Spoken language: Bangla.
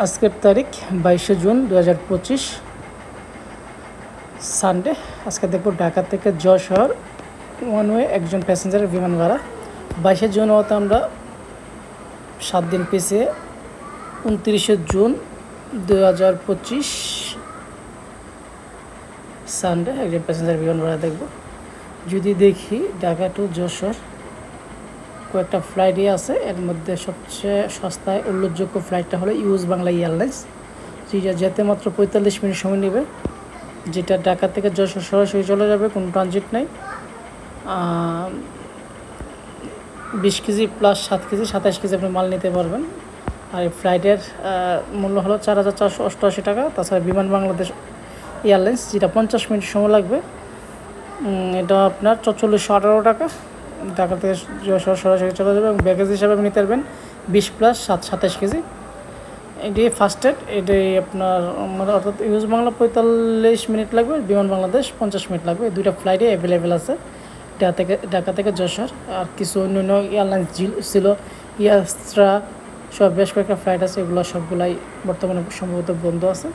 আজকের তারিখ 22শে জুন 2025 সানডে। আজকে দেখব ঢাকা থেকে যশোর ওয়ান ওয়ে একজন প্যাসেঞ্জারের বিমান ভাড়া। 22শে জুন হতে আমরা 7 দিন পিছিয়ে 29শে জুন 2025 সানডে একজন প্যাসেঞ্জার বিমান ভাড়া দেখব। যদি দেখি ঢাকা টু যশোর কয়েকটা ফ্লাইটই আছে, এর মধ্যে সবচেয়ে সস্তায় উল্লেখযোগ্য ফ্লাইটটা হলো ইউএস বাংলা এয়ারলাইন্স, যেটা যেতে মাত্র 45 মিনিট সময় নেবে, যেটা ঢাকা থেকে যশোর সরাসরি চলে যাবে, কোনো ট্রানজিট নেই। 20 কেজি প্লাস 7 কেজি 27 কেজি আপনি মাল নিতে পারবেন। আর এই ফ্লাইটের মূল্য হলো 4,488 টাকা। তাছাড়া বিমান বাংলাদেশ এয়ারলাইন্স, যেটা 50 মিনিট সময় লাগবে, এটা আপনার 4418 টাকা। ঢাকা থেকে যশোর সরাসরি চলে যাবে এবং ব্যাগেজ হিসাবে আপনি নিতে পারবেন 20 প্লাস 27 কেজি। এটি ফার্স্টেড, এটাই আপনার অর্থাৎ ইউএস বাংলা 45 মিনিট লাগবে, বিমান বাংলাদেশ 50 মিনিট লাগবে। দুইটা ফ্লাইটে অ্যাভেলেবেল আছে ঢাকা থেকে যশোর। আর কিছু অন্যান্য এয়ারলাইন্স ছিল, ইয়াস্ট্রা সব বেশ কয়েকটা ফ্লাইট আছে, এগুলো সবগুলাই বর্তমানে সম্ভবত বন্ধ আছে।